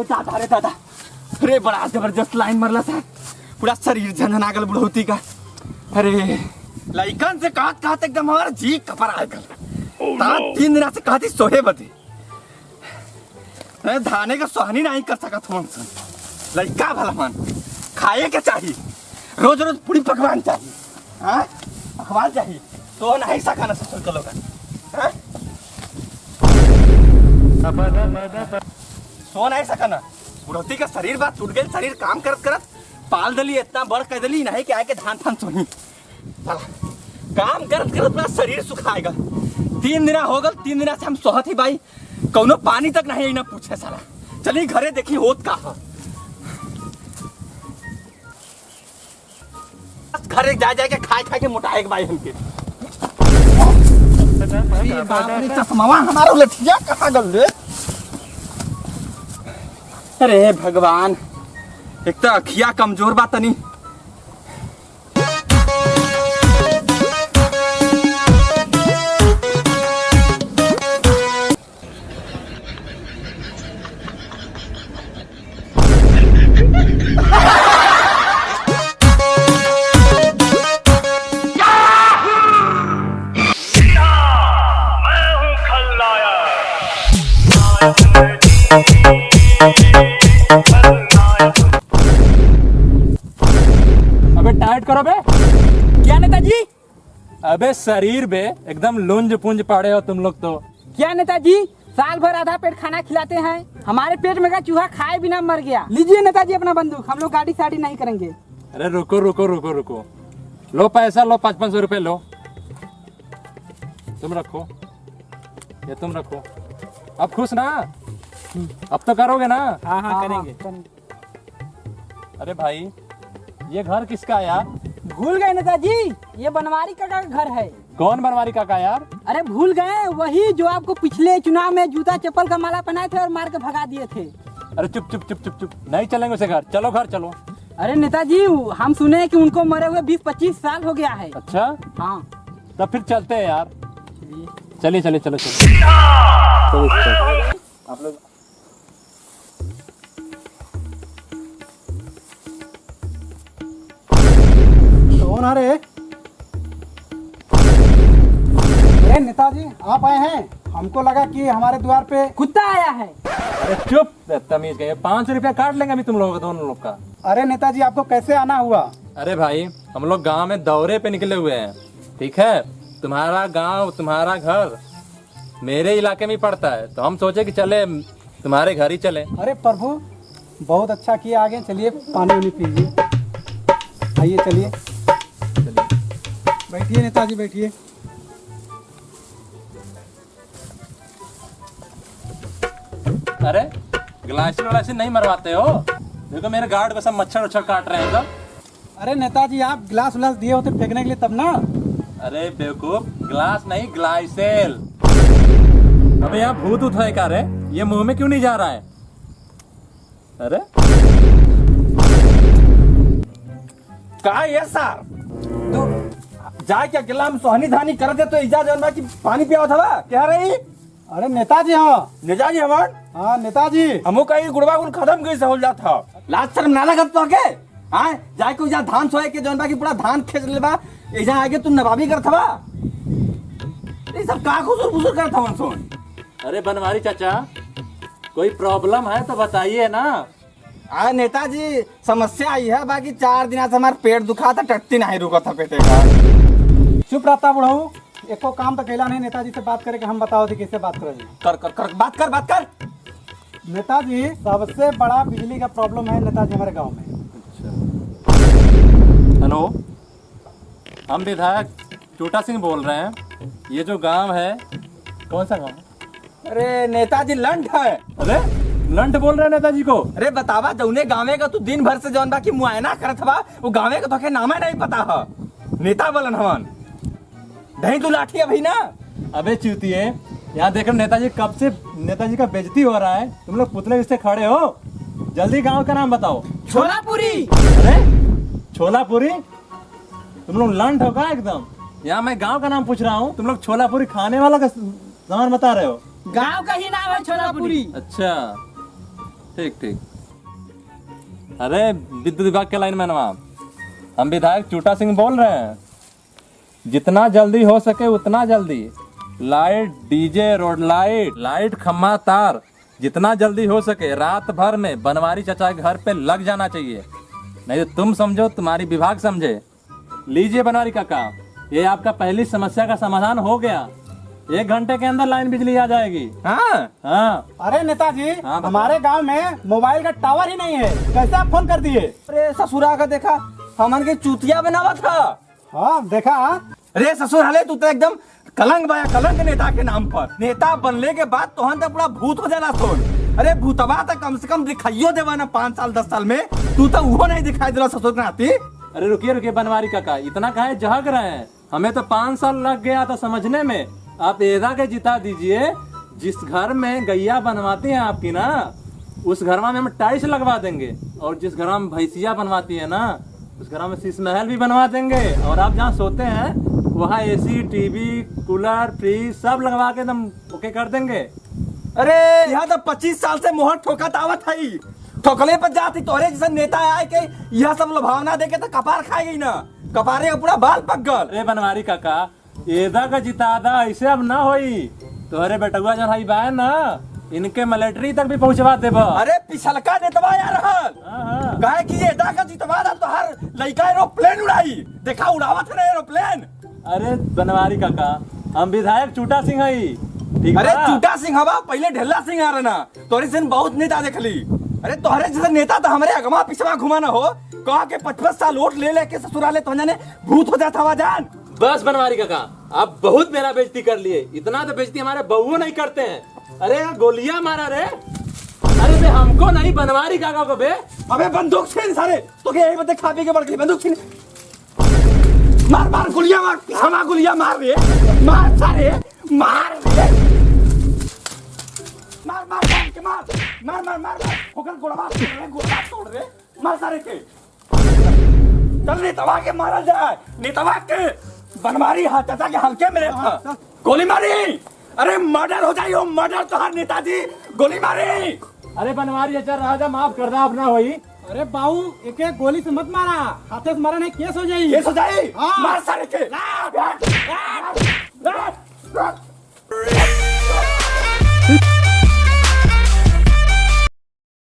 दादा रे दादा, अरे बड़ा जबरदस्त लाइन मरला था, पूरा शरीर झंझना गल बुढ़ौती का। अरे लइकन से कहत एकदम हमारा जी कपर आ गल। 3 दिन से कहती सोहे बदे धाने का सोहनी नहीं कर सकत मन सन। लइका भला मन खाए के चाहिए, रोज रोज पूरी पकवान चाहिए, हाँ पकवान चाहिए तो नहीं सका ना ससुर चलो का सो नहीं सका ना। बुढ़ौती का शरीर बात टूट गई, शरीर काम करत करत पाल दली इतना बड़ कर दली नहीं कि आए के धान फान सोनी काम करत करत पूरा शरीर सुखाएगा। 3 दिन हो गल, 3 दिन से हम सोहत ही भाई कौनो पानी तक नहीं ना पूछे साला। चली घरे देखी होत का घरे जा के खाए के मोटाए के भाई हमके। चश्मावा हमारा लठिया कहाँ गल रे? अरे भगवान, एक तो अखिया कमजोर बा तनी। अबे टाइट करो बे। क्या नेताजी? अबे शरीर बे एकदम लुंज पुंज पड़े हो तुम लोग तो। क्या नेताजी, साल भर आधा पेट खाना खिलाते हैं, हमारे पेट में का चूहा खाए बिना मर गया। लीजिए नेताजी अपना बंदूक, हम लोग गाड़ी साड़ी नहीं करेंगे। अरे रुको रुको रुको रुको, लो पैसा लो, 500 रुपए लो, तुम रखो, ये तुम रखो। अब खुश ना? अब तो करोगे ना? हाँ हाँ करेंगे। अरे भाई ये घर किसका है यार? भूल गए नेताजी, ये बनवारी काका का घर है। कौन बनवारी काका यार? अरे भूल गए, वही जो आपको पिछले चुनाव में जूता चप्पल का माला पहनाए थे और मार के भगा दिए थे। अरे चुप चुप चुप चुप चुप, नहीं चलेंगे उसे घर, चलो घर चलो। अरे नेताजी, हम सुने कि उनको मरे हुए 20-25 साल हो गया है। अच्छा हाँ तब फिर चलते हैं यार, चलिए चलिए चलो चलो। आप लोग कौन आ रहे? अरे नेताजी आप आए हैं, हमको लगा कि हमारे द्वार पे कुत्ता आया है। अरे चुप तमीज गए, 500 रुपया काट लेंगे अभी तुम लोगों का, दोनों लोग का। अरे नेताजी आपको कैसे आना हुआ? अरे भाई हम लोग गांव में दौरे पे निकले हुए हैं, ठीक है? तुम्हारा गांव तुम्हारा घर मेरे इलाके में पड़ता है, तो हम सोचे कि चले तुम्हारे घर ही चले। अरे प्रभु बहुत अच्छा किया, आगे चलिए पानी वानी पीजिए, आइए चलिए बैठिए नेताजी बैठिए। अरे ग्लासी वलासी नहीं मरवाते हो? देखो मेरे गार्ड को सब मच्छर उच्छर काट रहे हैं सब। अरे नेताजी आप गिलास उलास दिए होते फेंकने के लिए तब ना। अरे बेवकूफ, ग्लास नहीं ग्लाइसेल। अबे यहाँ भूत उत है क्या रे? ये मुंह में क्यों नहीं जा रहा है? अरे का ये सर तो जाए क्या गिला हम सोहनी धानी कर दे तो इजा जानबा कि पानी पिया था क्या रही? अरे नेताजी हाँ नेताजी हमार हाँ नेताजी हमो कहीं गुड़बा गुड़ खत्म गई से हो जाता। लाज शर्म ना लगत तो के? हां जाए को इजा धान सोए के जानबा कि पूरा धान खेच लेबा, इजा आगे तू नवाबी करथवा। ये सब का खुसुर करत हवन सोन। अरे बनवारी चाचा कोई प्रॉब्लम है तो बताइए ना। नेताजी समस्या आई है, बाकी 4 दिन से हमारा पेट दुखा था, टट्टी नहीं रुका था पेटे का। चुप रहता बुढ़ाऊ, एको काम तो कैला नहीं। नेताजी से बात करके हम बताओ थी कैसे बात करोगे। कर कर कर बात कर। नेताजी सबसे बड़ा बिजली का प्रॉब्लम है नेताजी हमारे गांव में। हेलो, हम विधायक छोटा सिंह बोल रहे हैं। ये जो गांव है कौन सा गांव है? अरे नेताजी लंड है। अरे लंट बोल रहे हैं नेताजी को? अरे बतावा जौने गाँव का तू दिन भर से जौन बा की मुआयना करत हवा, वो गाँव का तो नामे नहीं पता है। नेता बोलन हवन दही तू लाठी है भाई ना। अबे चूतिए, यहाँ देख रहे नेताजी कब से नेताजी का बेइज्जती हो रहा है, तुम लोग पुतले से खड़े हो। जल्दी गांव का नाम बताओ। छोलापुरी। अरे छोलापुरी? तुम लोग लंट हो का एकदम? यहाँ मैं गांव का नाम पूछ रहा हूँ, तुम लोग छोलापुरी खाने वाला का सामान बता रहे हो। गांव का ही नाम है छोलापुरी। अच्छा ठीक ठीक। अरे विद्युत विभाग के लाइन मैनवा, हम विधायक चूटा सिंह बोल रहे हैं। जितना जल्दी हो सके उतना जल्दी light, DJ, road light, light, खम्मा, तार, जितना जल्दी हो सके रात भर में बनवारी चचा के घर पे लग जाना चाहिए। नहीं तो तुम समझो तुम्हारी विभाग समझे। लीजिए बनवारी काका, ये आपका पहली समस्या का समाधान हो गया। 1 घंटे के अंदर लाइन बिजली आ जाएगी। हाँ हाँ अरे नेताजी, हाँ, बताओ। हमारे गांव में मोबाइल का टावर ही नहीं है, कैसे आप फोन कर दिए? अरे ससुरा का देखा हमन के चूतिया बनावा था। हाँ देखा। हाँ अरे ससुर हले तू तो एकदम कलंक बाया कलंक नेता के नाम पर। नेता बनने के बाद तोहन तो पूरा भूत हो जाना सोन। अरे भूतवा तो कम से कम दिखाइयो देवा ना 5 साल 10 साल में, तू तो वो नहीं दिखाई दे रहा ससुर के नाती। अरे रुकिए बनवारी काका, इतना काहे जहक रहे हैं? हमें तो 5 साल लग गया था समझने में। आप एदा के जिता दीजिए। जिस घर में गैया बनवाती हैं आपकी ना, उस घर में हम टाइल्स लगवा देंगे। और जिस घर में भैंसिया बनवाती है ना, उस घर में शीश महल भी बनवा देंगे। और आप जहाँ सोते हैं वहाँ AC, टीवी, कूलर, फ्रिज सब लगवा के एकदम ओके कर देंगे। अरे यहाँ तो 25 साल से मोहर ठोकत आवत है। ठोकले पर जाती तोरे जैसा नेता आए के यह सब भावना देके तो कपार खाए गई ना, कपारे का पूरा बाल पक गल। अरे बनवारी काका, एदा का जितादा ऐसे अब ना होई। तोहरे बेटुआ जन हई बा ना, इनके मिलिट्री तक भी पहुंचवा देबा। अरे पिछलका नेतवा आ रहल हाँ। काहे कि एदा का जितवा दा तो हर लइका एरोप्लेन उड़ाई। देखा उड़ावत है एरोप्लेन। अरे बनवारी काका, हम विधायक चूटा सिंह हई, ठीक अरे बा? चूटा सिंह हवा पहले ढेला सिंह आ रहना। तोरे से बहुत नेता देखली। अरे तोहरे जैसे नेता तो हमारे अगवा पिछवा घुमाना हो। कहा के 55 साल वोट ले लेके ससुराले तो जाने भूत हो जाता हवा जान। बस बनवारी काका, आप बहुत मेरा बेइज्जती कर लिए। इतना तो बेइज्जती हमारे बहू नहीं करते हैं। अरे गोलियां मारा रे। अरे बे हमको नहीं, बनवारी काका को बे। अबे बंदूक छीन सारे तो के यही बते खा पी के बड़की बंदूक छीन। मार मार गोलियां मार, हमा गोलियां मार रे। मार सारे मार रे। मार मार मार के मार मार मार मार मार होकर गोला तोड़ रे। मार सारे के चल नेतवा के मारा जाए। नेतवा के बनवारी हाथ चाचा के हल्के में था गोली मारी। अरे मर्डर हो जाइयो, मर्डर तो हर नेताजी गोली मारी। अरे बनवारी चाचा राजा माफ कर दा, अपना होई। अरे बाबू, एक एक गोली से मत मारा, हाथे से मारा नहीं केस हो जाएगी। ये सो जाई। हाँ। मार सारे के।